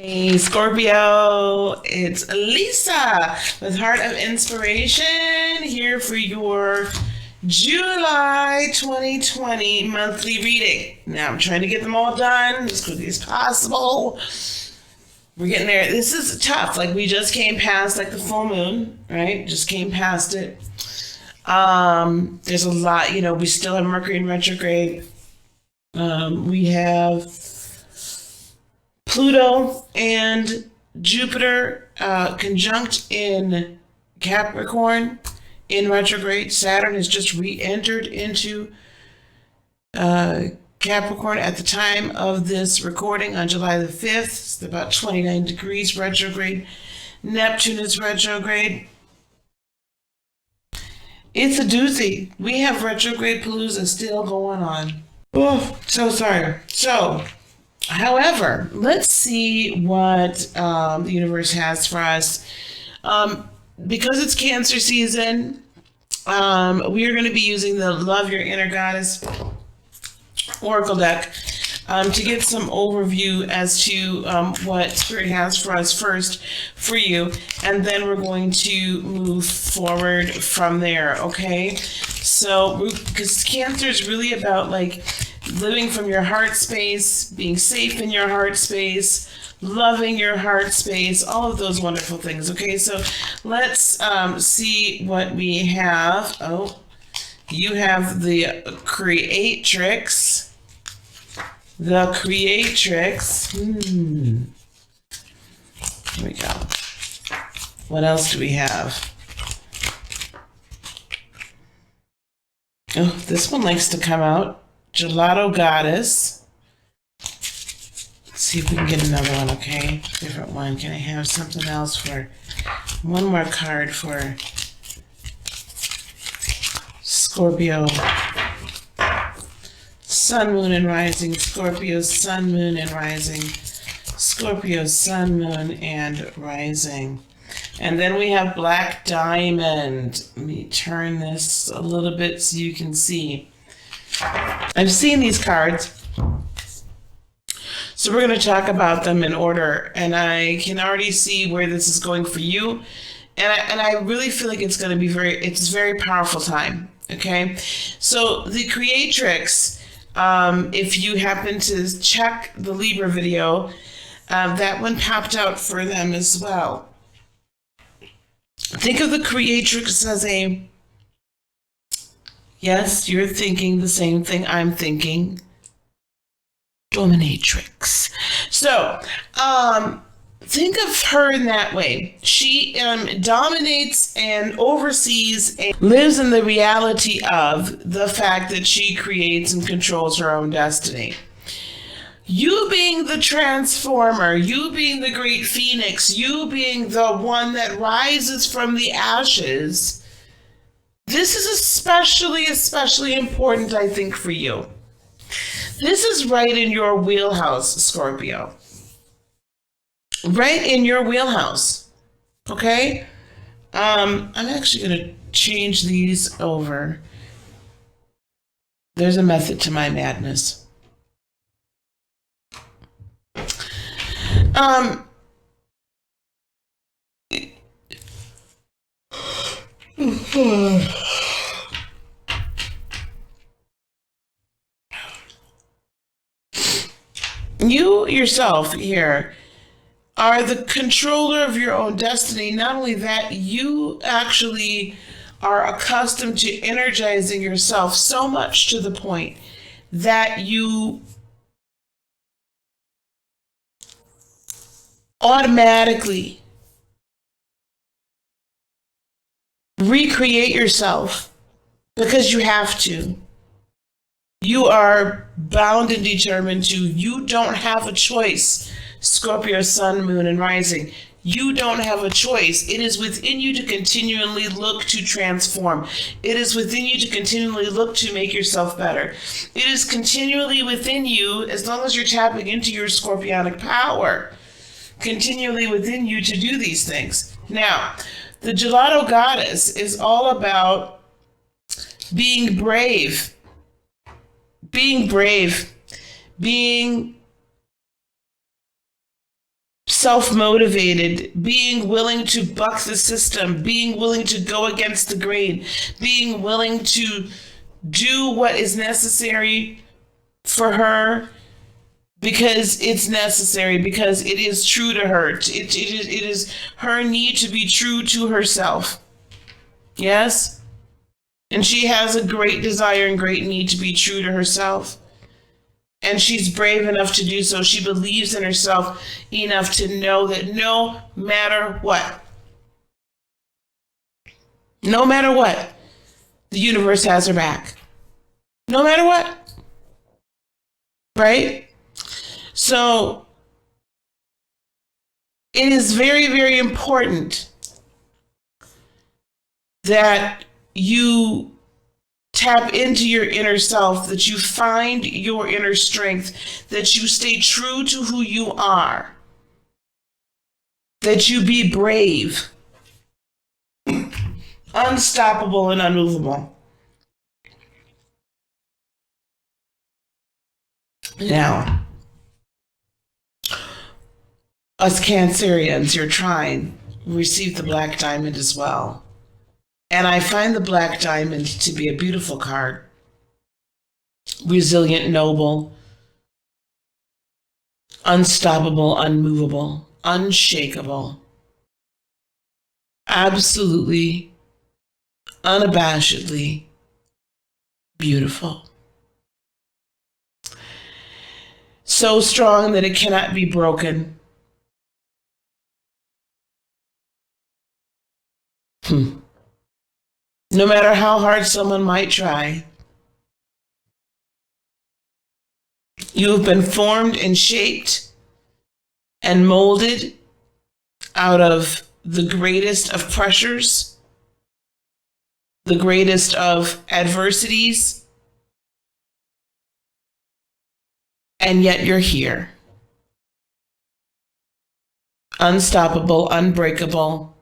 Hey Scorpio, it's Lisa with Heart of Inspiration here for your July 2020 monthly reading. Now I'm trying to get them all done as quickly as possible. We're getting there. This is tough. Like we just came past like the full moon, right? Just came past it. There's a lot, we still have Mercury in retrograde. We have Pluto and Jupiter conjunct in Capricorn in retrograde. Saturn has just re-entered into Capricorn at the time of this recording on July the 5th. It's about 29 degrees retrograde. Neptune is retrograde. It's a doozy. We have retrograde palooza still going on. Oh, so sorry. However, let's see what the universe has for us. Because it's Cancer season, we are going to be using the Love Your Inner Goddess Oracle deck to get some overview as to what Spirit has for us first for you, and then we're going to move forward from there, okay? So, because Cancer is really about like living from your heart space, being safe in your heart space, loving your heart space, all of those wonderful things. Okay, so let's see what we have. Oh, you have the Creatrix. The Creatrix. Here we go. What else do we have? Oh, this one likes to come out. Gelato Goddess. Let's see if we can get another one, okay? Different one. Can I have something else for one more card for Scorpio? Sun, Moon, and Rising. Scorpio, Sun, Moon, and Rising. Scorpio, Sun, Moon, and Rising. And then we have Black Diamond. Let me turn this a little bit so you can see. I've seen these cards, so we're going to talk about them in order, and I can already see where this is going for you, and I really feel like it's going to be it's a very powerful time, okay? So the Creatrix, if you happen to check the Libra video, that one popped out for them as well. Think of the Creatrix as a... Yes, you're thinking the same thing I'm thinking. Dominatrix. So, think of her in that way. She dominates and oversees and lives in the reality of the fact that she creates and controls her own destiny. You being the transformer, you being the great phoenix, you being the one that rises from the ashes, this is especially important, I think, for you. This is right in your wheelhouse, Scorpio. Right in your wheelhouse. Okay? I'm actually going to change these over. There's a method to my madness. You yourself here are the controller of your own destiny. Not only that, you actually are accustomed to energizing yourself so much to the point that you automatically recreate yourself because you have to. You are bound and determined to. You don't have a choice, Scorpio, Sun, Moon, and Rising. You don't have a choice. It is within you to continually look to transform. It is within you to continually look to make yourself better. It is continually within you, as long as you're tapping into your scorpionic power, continually within you to do these things. Now, the Gelato Goddess is all about being brave. Being brave. Being self-motivated, being willing to buck the system, being willing to go against the grain, being willing to do what is necessary for her because it's necessary, because it is true to her. It is her need to be true to herself. Yes? And she has a great desire and great need to be true to herself. And she's brave enough to do so. She believes in herself enough to know that no matter what, the universe has her back. No matter what. Right? So it is very, very important that you tap into your inner self, that you find your inner strength, that you stay true to who you are, that you be brave, unstoppable and unmovable. Now, us Cancerians, your trine, receive the black diamond as well. And I find the black diamond to be a beautiful card. Resilient, noble, unstoppable, unmovable, unshakable. Absolutely, unabashedly beautiful. So strong that it cannot be broken. No matter how hard someone might try, you have been formed and shaped and molded out of the greatest of pressures, the greatest of adversities, and yet you're here. Unstoppable, unbreakable.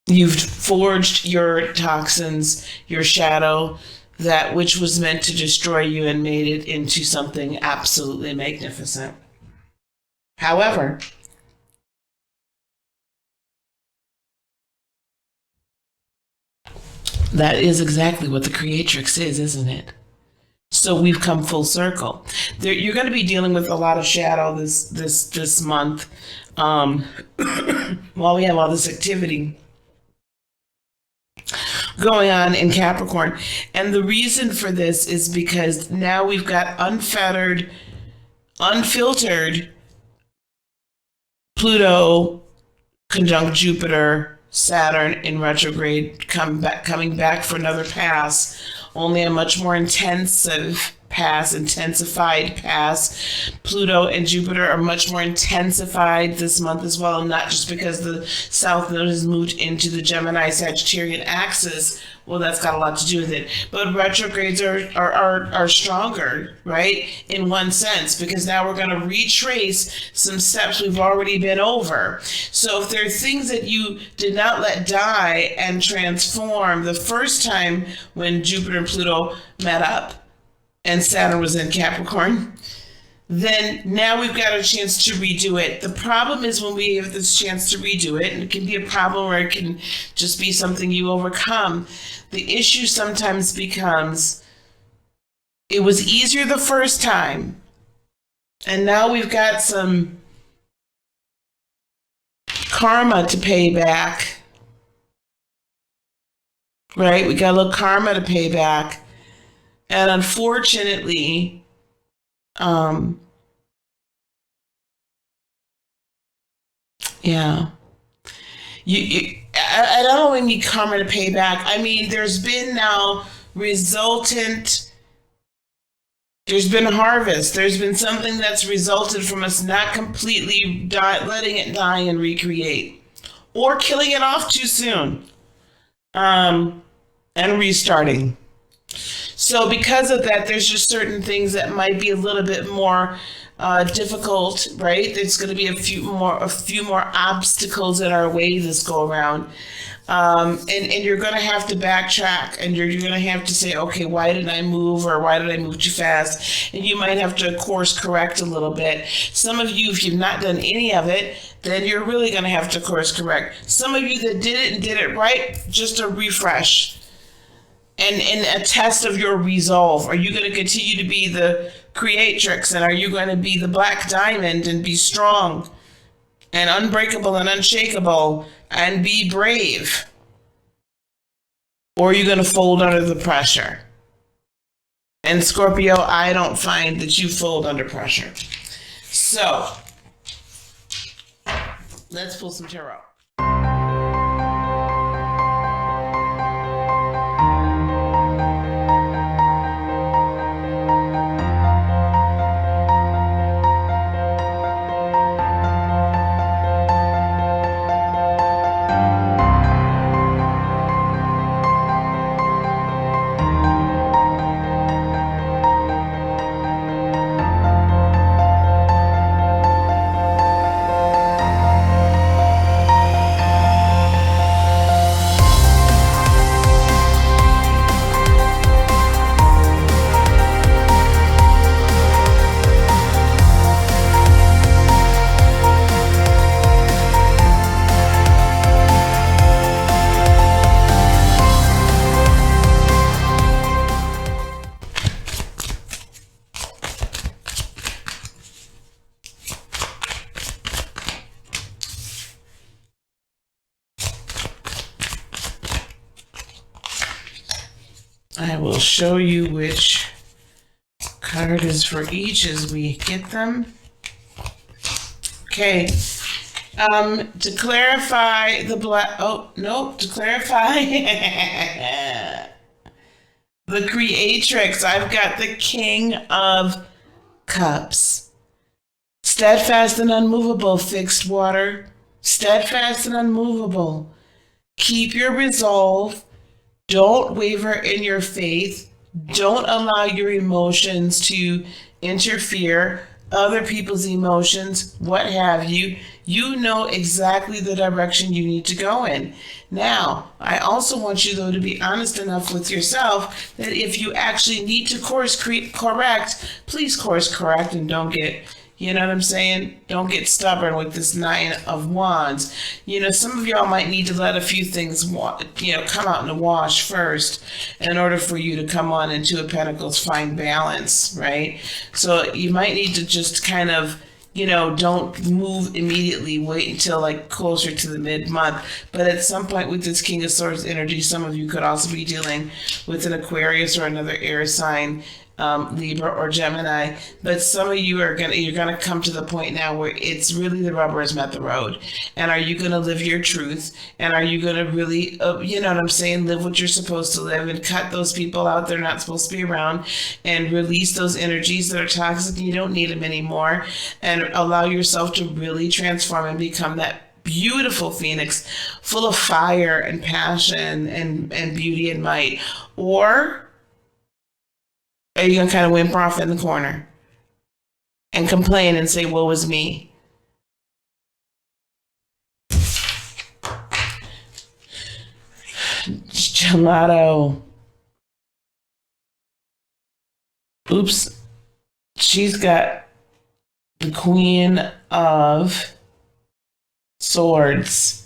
You've forged your toxins, your shadow, that which was meant to destroy you, and made it into something absolutely magnificent. However, that is exactly what the creatrix is, isn't it? So we've come full circle. You're going to be dealing with a lot of shadow this month, while we have all this activity going on in Capricorn. And the reason for this is because now we've got unfettered, unfiltered Pluto conjunct Jupiter, Saturn in retrograde, coming back for another pass, only a much more intensified pass. Pluto and Jupiter are much more intensified this month as well, and not just because the South Node has moved into the Gemini Sagittarian axis. Well, that's got a lot to do with it. But retrogrades are stronger, right? In one sense, because now we're going to retrace some steps we've already been over. So if there are things that you did not let die and transform the first time when Jupiter and Pluto met up and Saturn was in Capricorn, then now we've got a chance to redo it. The problem is when we have this chance to redo it, and it can be a problem or it can just be something you overcome, the issue sometimes becomes, it was easier the first time, and now we've got some karma to pay back, right? We got a little karma to pay back, and unfortunately, yeah. I don't only need karma to pay back. I mean, there's been harvest. There's been something that's resulted from us not completely letting it die and recreate, or killing it off too soon, and restarting. So because of that, there's just certain things that might be a little bit more difficult, right? There's going to be a few more obstacles in our way this go around. And you're going to have to backtrack, and you're going to have to say, okay, why did I move, or why did I move too fast? And you might have to course correct a little bit. Some of you, if you've not done any of it, then you're really going to have to course correct. Some of you that did it and did it right, just a refresh and a test of your resolve. Are you going to continue to be the creatrix, and are you going to be the black diamond and be strong and unbreakable and unshakable and be brave? Or are you going to fold under the pressure? And Scorpio, I don't find that you fold under pressure. So, let's pull some tarot. I will show you which card is for each as we get them. Okay. To clarify the to clarify the creatrix, I've got the King of Cups. Steadfast and unmovable, fixed water. Steadfast and unmovable. Keep your resolve. Don't waver in your faith. Don't allow your emotions to interfere, other people's emotions, what have you. You know exactly the direction you need to go in. Now, I also want you, though, to be honest enough with yourself that if you actually need to course correct, please course correct and don't get, you know what I'm saying? Don't get stubborn with this Nine of Wands. You know, some of y'all might need to let a few things, come out in the wash first in order for you to come on into a Pentacles, find balance, right? So you might need to just kind of, don't move immediately. Wait until like closer to the mid-month. But at some point with this King of Swords energy, some of you could also be dealing with an Aquarius or another air sign, Libra or Gemini, but some of you you're gonna come to the point now where it's really the rubber has met the road. And are you gonna live your truth? And are you gonna really, live what you're supposed to live and cut those people out they're not supposed to be around and release those energies that are toxic and you don't need them anymore, and allow yourself to really transform and become that beautiful phoenix full of fire and passion and beauty and might? Or are you going to kind of whimper off in the corner and complain and say, woe is me? Gelato. Oops. She's got the Queen of Swords.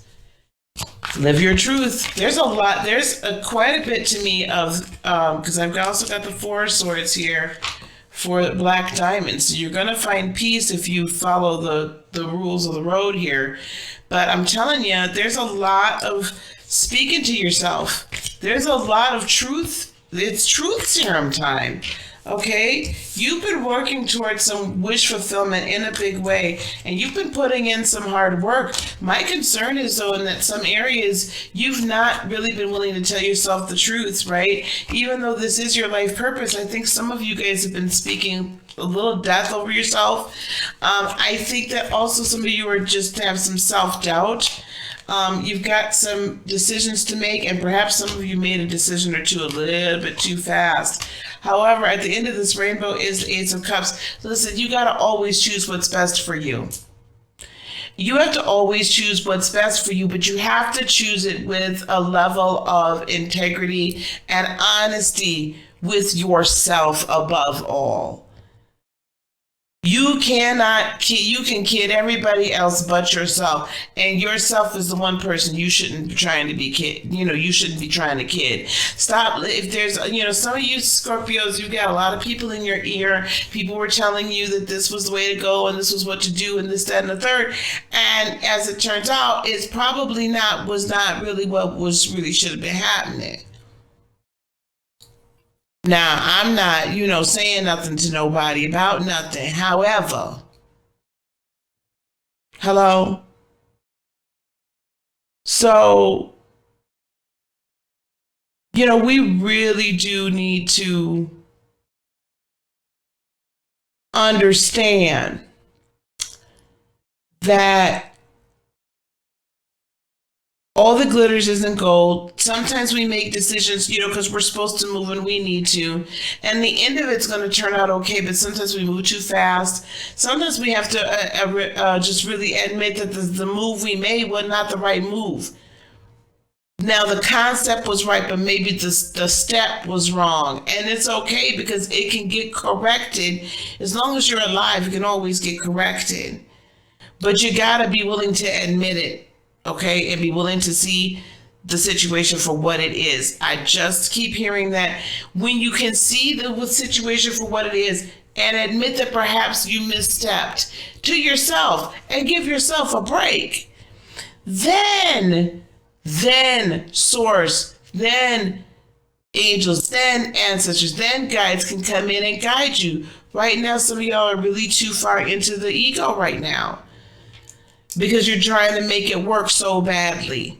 Live your truth. There's a lot. There's quite a bit to me of, because I've also got the Four of Swords here for Black Diamonds. So you're going to find peace if you follow the rules of the road here. But I'm telling you, there's a lot of speaking to yourself. There's a lot of truth. It's truth serum time. Okay, you've been working towards some wish fulfillment in a big way, and you've been putting in some hard work. My concern is, though, in that some areas you've not really been willing to tell yourself the truth, right? Even though this is your life purpose, I think some of you guys have been speaking a little death over yourself. I think that also some of you are just have some self-doubt. You've got some decisions to make, and perhaps some of you made a decision or two a little bit too fast. However, at the end of this rainbow is the Ace of Cups. Listen, you got to always choose what's best for you. You have to always choose what's best for you, but you have to choose it with a level of integrity and honesty with yourself above all. You can kid everybody else but yourself, and yourself is the one person you shouldn't be trying to be kid. You shouldn't be trying to kid. Stop. If there's, some of you Scorpios, you've got a lot of people in your ear. People were telling you that this was the way to go and this was what to do and this, that, and the third. And as it turns out, it's probably was not really what really should have been happening. Now, I'm not, saying nothing to nobody about nothing. However, hello? So, we really do need to understand that all the glitters isn't gold. Sometimes we make decisions, because we're supposed to move and we need to. And the end of it's going to turn out okay, but sometimes we move too fast. Sometimes we have to just really admit that the move we made was not the right move. Now, the concept was right, but maybe the step was wrong. And it's okay because it can get corrected. As long as you're alive, it can always get corrected. But you got to be willing to admit it. Okay, and be willing to see the situation for what it is. I just keep hearing that when you can see the situation for what it is and admit that perhaps you misstepped to yourself and give yourself a break, then source, then angels, then ancestors, then guides can come in and guide you. Right now, some of y'all are really too far into the ego right now, because you're trying to make it work so badly.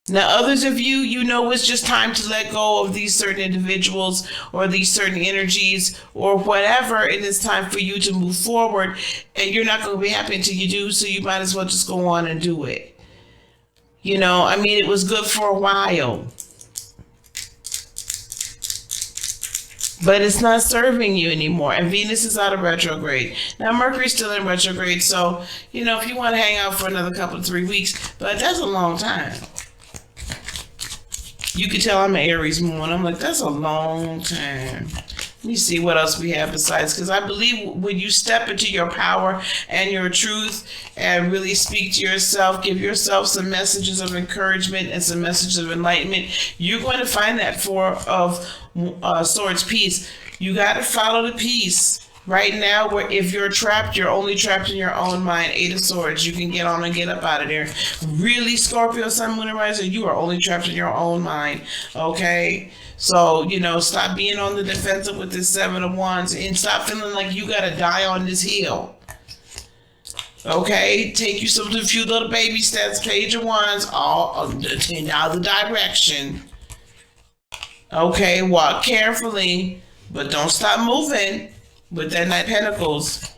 Now, others of you, it's just time to let go of these certain individuals or these certain energies or whatever, and it's time for you to move forward, and you're not going to be happy until you do, so you might as well just go on and do it. It was good for a while, but it's not serving you anymore. And Venus is out of retrograde. Now, Mercury's still in retrograde. So, if you want to hang out for another couple of 3 weeks, but that's a long time. You can tell I'm an Aries moon. I'm like, that's a long time. Let me see what else we have besides, because I believe when you step into your power and your truth and really speak to yourself, give yourself some messages of encouragement and some messages of enlightenment, you're going to find that Four of Swords peace. You got to follow the peace. Right now, where if you're trapped, you're only trapped in your own mind. Eight of Swords, you can get on and get up out of there. Really, Scorpio, Sun, Moon, and Rising, you are only trapped in your own mind. Okay? So, stop being on the defensive with this Seven of Wands and stop feeling like you got to die on this hill. Okay? Take you a few little baby steps, Page of Wands, all in the other direction. Okay? Walk carefully, but don't stop moving. With that Knight of Pentacles,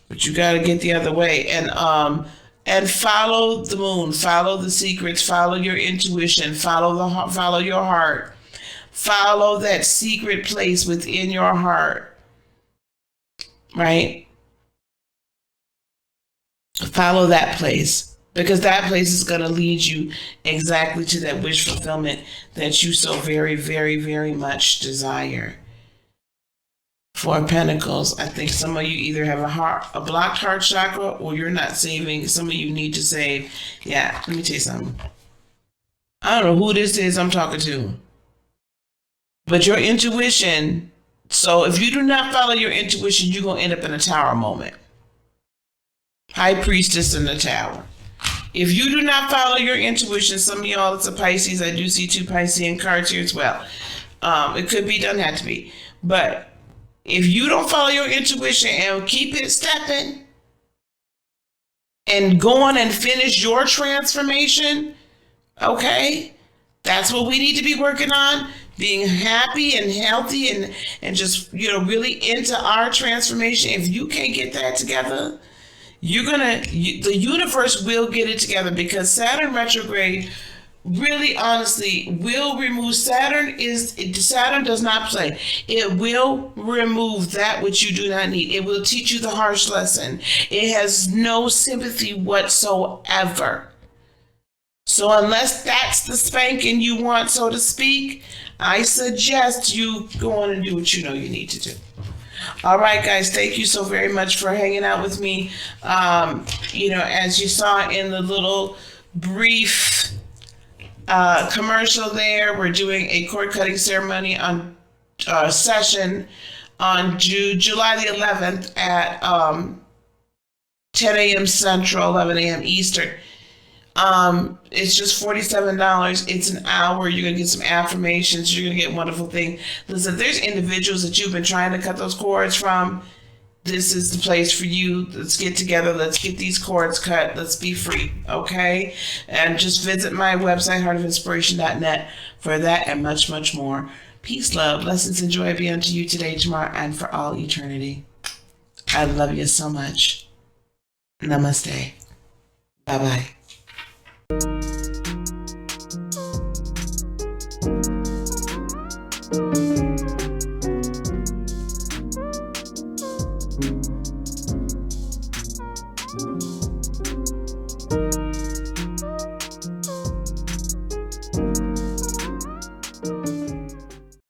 but you got to get the other way, and follow the moon, follow the secrets, follow your intuition, follow your heart, follow that secret place within your heart, right? Follow that place, because that place is going to lead you exactly to that wish fulfillment that you so very, very, very much desire. Four of Pentacles, I think some of you either have a blocked heart chakra or you're not saving. Some of you need to save. Yeah, let me tell you something. I don't know who this is I'm talking to, but your intuition, so if you do not follow your intuition, you're going to end up in a tower moment. High Priestess in the tower. If you do not follow your intuition, some of y'all, it's a Pisces. I do see two Piscean cards here as well. It could be, doesn't have to be. But if you don't follow your intuition and keep it stepping and go on and finish your transformation, okay, that's what we need to be working on. Being happy and healthy and just, really into our transformation. If you can't get that together, the universe will get it together, because Saturn retrograde really honestly will remove. Saturn does not play. It will remove that which you do not need. It will teach you the harsh lesson. It has no sympathy whatsoever. So unless that's the spanking you want, so to speak, I suggest you go on and do what you know you need to do. All right, guys, thank you so very much for hanging out with me. As you saw in the little brief commercial there, we're doing a cord cutting ceremony on session on July the 11th at 10 a.m. Central, 11 a.m. Eastern. It's just $47. It's an hour. You're gonna get some affirmations. You're gonna get a wonderful thing. Listen, if there's individuals that you've been trying to cut those cords from, this is the place for you. Let's get together. Let's get these cords cut. Let's be free, okay? And just visit my website, heartofinspiration.net, for that and much, much more. Peace, love, blessings, and joy be unto you today, tomorrow, and for all eternity. I love you so much. Namaste. Bye-bye. Thank you.